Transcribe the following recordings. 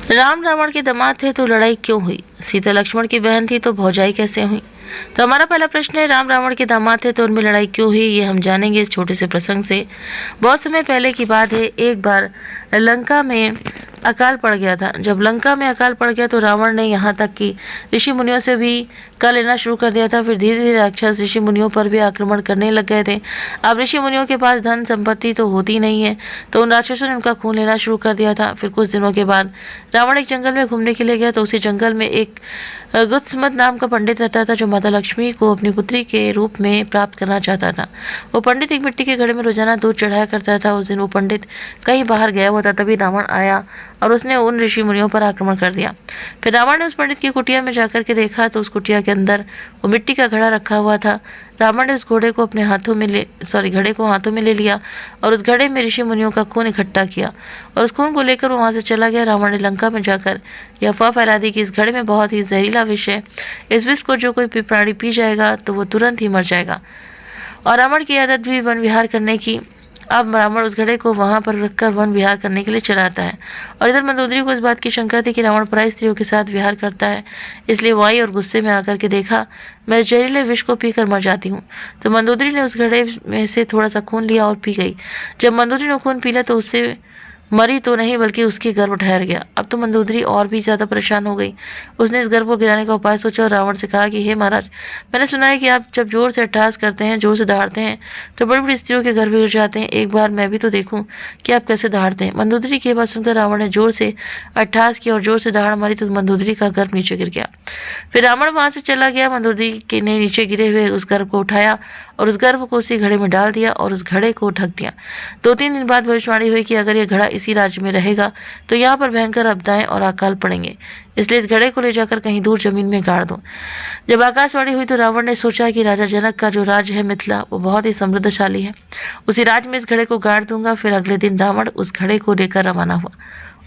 राम रावण के दामाद थे तो लड़ाई क्यों हुई? सीता लक्ष्मण की बहन थी तो भौजाई कैसे हुई? तो हमारा पहला प्रश्न है, राम रावण के दामाद थे तो उनमें लड़ाई क्यों हुई? ये हम जानेंगे इस छोटे से प्रसंग से। बहुत समय पहले की बात है, एक बार लंका में अकाल पड़ गया था। जब लंका में अकाल पड़ गया तो रावण ने यहाँ तक कि ऋषि मुनियों से भी कर लेना शुरू कर दिया था। फिर धीरे धीरे राक्षस ऋषि मुनियों पर भी आक्रमण करने लग गए थे। अब ऋषि मुनियों के पास धन संपत्ति तो होती नहीं है, तो उन राक्षसों ने उनका खून लेना शुरू कर दिया था। फिर कुछ दिनों के बाद रावण एक जंगल में घूमने के लिए गया, तो उसी जंगल में एक गुत्समत नाम का पंडित रहता था, जो माता लक्ष्मी को अपनी पुत्री के रूप में प्राप्त करना चाहता था। वो पंडित एक मिट्टी के घड़े में रोजाना दूध चढ़ाया करता था। उस दिन वो पंडित कहीं बाहर गया हुआ था, तभी रावण आया और उसने उन ऋषि मुनियों पर आक्रमण कर दिया। फिर रावण ने उस पंडित की कुटिया में जाकर के देखा, तो उस कुटिया के अंदर वो मिट्टी का घड़ा रखा हुआ था। रावण ने उस घड़े को हाथों में ले लिया और उस घड़े में ऋषि मुनियों का खून इकट्ठा किया और उस खून को लेकर वो वहां से चला गया। रावण ने लंका में जाकर यह अफवाह फैला दी कि इस घड़े में बहुत ही जहरीला विष है, इस विष को जो कोई प्राणी पी जाएगा तो वो तुरंत ही मर जाएगा। और रावण की आदत भी वन विहार करने की। अब रावण उस घड़े को वहां पर रखकर वन विहार करने के लिए चलाता है। और इधर मंदोदरी को इस बात की शंका थी कि रावण पराई स्त्रियों के साथ विहार करता है, इसलिए वो आई और गुस्से में आकर के देखा, मैं जहरीले विष को पीकर मर जाती हूँ। तो मंदोदरी ने उस घड़े में से थोड़ा सा खून लिया और पी गई। जब मंदोदरी ने खून पी लिया तो उससे मरी तो नहीं बल्कि उसकी गर्भ ठहर गया। अब तो मंदोदरी और भी ज्यादा परेशान हो गई। उसने इस गर्भ को गिराने का उपाय सोचा और रावण से कहा कि हे महाराज, मैंने सुना है कि आप जब जोर से अट्टहास करते हैं, जोर से दहाड़ते हैं, तो बड़ी बड़ी स्त्रियों के गर्भ गिर जाते हैं। एक बार मैं भी तो देखूं कि आप कैसे दहाड़ते हैं। मंदोदरी की बात सुनकर रावण ने जोर से अट्टहास किया और जोर से दहाड़ मारी तो मंदोदरी का गर्भ नीचे गिर गया। फिर रावण वहां से चला गया। मंदोदरी के ने नीचे गिरे हुए उस गर्भ को उठाया और उस गर्भ को उसी घड़े में डाल दिया और उस घड़े को ढक दिया। 2-3 दिन बाद भविष्यवाणी हुई कि अगर यह घड़ा इसी राज्य में रहेगा तो यहाँ पर भयंकर आपदाएं और अकाल पड़ेंगे, इसलिए इस घड़े को ले जाकर कहीं दूर जमीन में गाड़ दो। जब आकाशवाणी हुई तो रावण ने सोचा कि राजा जनक का जो राज्य है मिथिला, वो बहुत ही समृद्धशाली है, उसी राज्य में इस घड़े को गाड़ दूंगा। फिर अगले दिन रावण उस घड़े को लेकर रवाना हुआ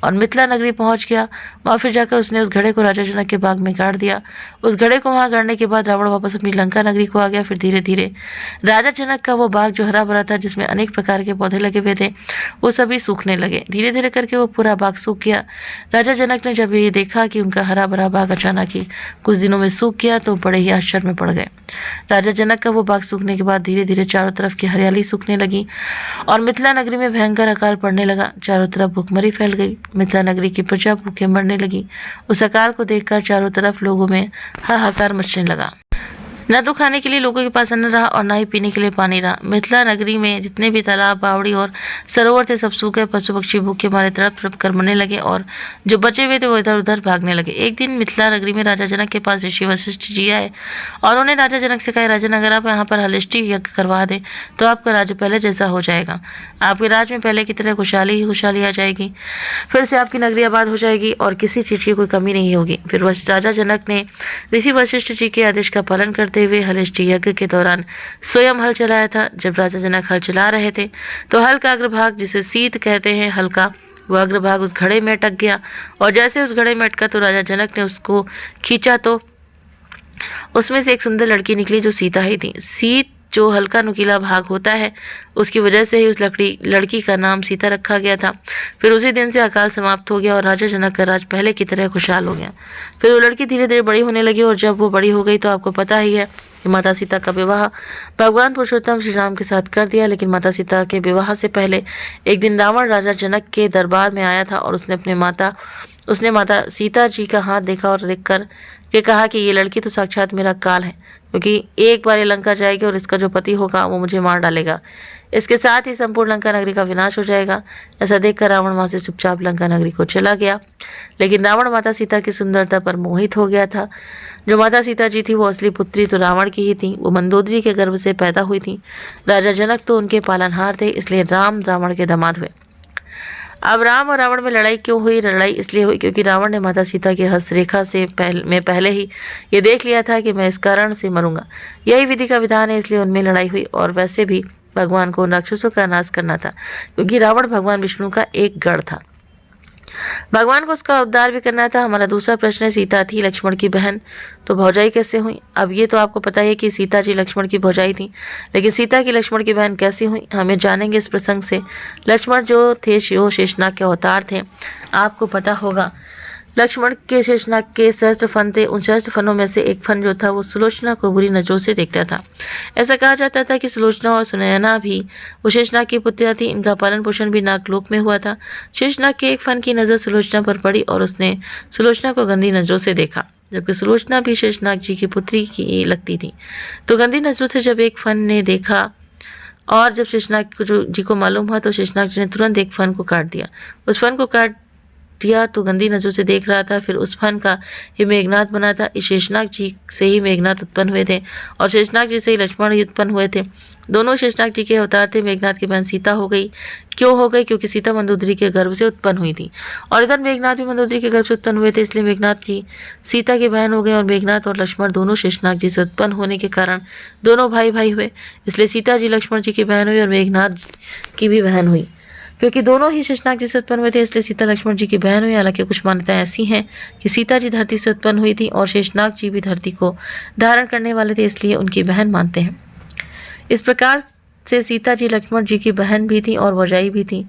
और मिथिला नगरी पहुंच गया। वहां फिर जाकर उसने उस घड़े को राजा जनक के बाग में गाड़ दिया। उस घड़े को वहां गाड़ने के बाद रावण वापस अपनी लंका नगरी को आ गया। फिर धीरे धीरे राजा जनक का वो बाग जो हरा भरा था, जिसमें अनेक प्रकार के पौधे लगे हुए थे, वो सभी सूखने लगे। धीरे धीरे करके वो पूरा बाग सूख गया। राजा जनक ने जब ये देखा कि उनका हरा भरा बाग अचानक ही कुछ दिनों में सूख गया, तो बड़े ही आश्चर्य में पड़ गए। राजा जनक का वो बाग सूखने के बाद धीरे धीरे चारों तरफ की हरियाली सूखने लगी और मिथिला नगरी में भयंकर अकाल पड़ने लगा। चारों तरफ भूखमरी फैल गई। मिथिला नगरी की प्रजा भूखे मरने लगी। उस अकाल को देखकर चारों तरफ लोगों में हाहाकार मचने लगा। न तो खाने के लिए लोगों के पास अन्न रहा और न ही पीने के लिए पानी रहा। मिथिला नगरी में जितने भी तालाब, बावड़ी और सरोवर थे, सब सूख गए। पशु पक्षी भूखे मारे तड़प तड़प कर मरने लगे और जो बचे हुए थे वो इधर उधर भागने लगे। एक दिन मिथिला नगरी में राजा जनक के पास ऋषि वशिष्ठ जी आए और उन्होंने राजा जनक से कहा, राजन, अगर आप यहाँ पर हलिष्टि यज्ञ करवा दें तो आपका राज्य पहले जैसा हो जाएगा। आपके राज्य में पहले की तरह खुशहाली ही खुशहाली आ जाएगी। फिर से आपकी नगरी आबाद हो जाएगी और किसी चीज की कोई कमी नहीं होगी। फिर राजा जनक ने ऋषि वशिष्ठ जी के आदेश का पालन करते हुए हलिष्टि यज्ञ के दौरान स्वयं हल चलाया था। जब राजा जनक हल चला रहे थे तो हल का अग्रभाग, जिसे सीत कहते हैं, हल्का वो अग्रभाग उस घड़े में अटक गया और जैसे उस घड़े में अटका तो राजा जनक ने उसको खींचा तो उसमें से एक सुंदर लड़की निकली जो सीता ही थी। सीत जो हल्का नुकीला भाग होता है, उसकी वजह से ही उस लड़की का नाम सीता रखा गया था। फिर उसी दिन से अकाल समाप्त हो गया और राजा जनक का राज पहले की तरह खुशहाल हो गया। फिर वो लड़की धीरे धीरे बड़ी होने लगी और जब वो बड़ी हो गई तो आपको पता ही है कि माता सीता का विवाह भगवान पुरुषोत्तम श्री राम के साथ कर दिया। लेकिन माता सीता के विवाह से पहले एक दिन रावण राजा जनक के दरबार में आया था और उसने माता सीता जी का हाथ देखा और देखकर के कहा कि ये लड़की तो साक्षात मेरा काल है, क्योंकि एक बार ये लंका जाएगी और इसका जो पति होगा वो मुझे मार डालेगा। इसके साथ ही संपूर्ण लंका नगरी का विनाश हो जाएगा। ऐसा देखकर रावण वहां से चुपचाप लंका नगरी को चला गया। लेकिन रावण माता सीता की सुंदरता पर मोहित हो गया था। जो माता सीता जी थी वो असली पुत्री तो रावण की ही थी। वो मंदोदरी के गर्भ से पैदा हुई थी। राजा जनक तो उनके पालनहार थे, इसलिए राम रावण के दामाद हुए। अब राम और रावण में लड़ाई क्यों हुई? लड़ाई इसलिए हुई क्योंकि रावण ने माता सीता की हस्तरेखा से पहले ही ये देख लिया था कि मैं इस कारण से मरूंगा। यही विधि का विधान है, इसलिए उनमें लड़ाई हुई। और वैसे भी भगवान को उन राक्षसों का नाश करना था, क्योंकि रावण भगवान विष्णु का एक गढ़ था। भगवान को उसका उद्धार भी करना था। हमारा दूसरा प्रश्न है, सीता थी लक्ष्मण की बहन, तो भौजाई कैसे हुई? अब ये तो आपको पता ही है कि सीता जी लक्ष्मण की भौजाई थी, लेकिन सीता की लक्ष्मण की बहन कैसी हुई, हमें जानेंगे इस प्रसंग से। लक्ष्मण जो थे वो शेषनाग के अवतार थे। आपको पता होगा लक्ष्मण के शेषनाग के सहस्त्र फन थे। उन सहस्त्र फनों में से एक फन जो था वो सुलोचना को बुरी नजरों से देखता था। ऐसा कहा जाता था कि सुलोचना और सुनयना भी वो शेषनाग की पुत्रियां थी। इनका पालन पोषण भी नागलोक में हुआ था। शेषनाग के एक फन की नज़र सुलोचना पर पड़ी और उसने सुलोचना को गंदी नजरों से देखा, जबकि सुलोचना भी शेषनाग जी की पुत्री की लगती थी। तो गंदी नजरों से जब एक फन ने देखा और जब शेषनाग जी को मालूम हुआ तो शेषनाग जी ने तुरंत एक फन को काट दिया। उस फन को काट दिया तो गंदी नजरों से देख रहा था। फिर उस फन का ही मेघनाथ बना था। इस शेषनाग जी से ही मेघनाथ उत्पन्न हुए थे और शेषनाग जी से ही लक्ष्मण ही उत्पन्न हुए थे। दोनों शेषनाग जी के अवतार थे। मेघनाथ की बहन सीता हो गई। क्यों हो गई? क्योंकि सीता मंदोदरी के गर्भ से उत्पन्न हुई थी और इधर मेघनाथ भी मंदोदरी के गर्भ से उत्पन्न हुए थे, इसलिए मेघनाथ जी सीता की बहन हो गए और मेघनाथ और लक्ष्मण दोनों शेषनाग जी से उत्पन्न होने के कारण दोनों भाई भाई हुए। इसलिए सीता जी लक्ष्मण जी की बहन हुई और मेघनाथ की भी बहन हुई। क्योंकि दोनों ही शेषनाग जी से उत्पन्न हुए थे इसलिए सीता लक्ष्मण जी की बहन हुई। हालांकि कुछ मान्यताएं ऐसी हैं कि सीता जी धरती से उत्पन्न हुई थी और शेषनाग जी भी धरती को धारण करने वाले थे, इसलिए उनकी बहन मानते हैं। इस प्रकार से सीता जी लक्ष्मण जी की बहन भी थी और भौजाई भी थी।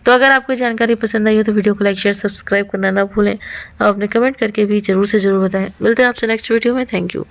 तो अगर आपको जानकारी पसंद आई हो तो वीडियो को लाइक शेयर सब्सक्राइब करना ना भूलें और अपने कमेंट करके भी जरूर से जरूर बताएं। मिलते हैं आपसे नेक्स्ट वीडियो में। Thank you.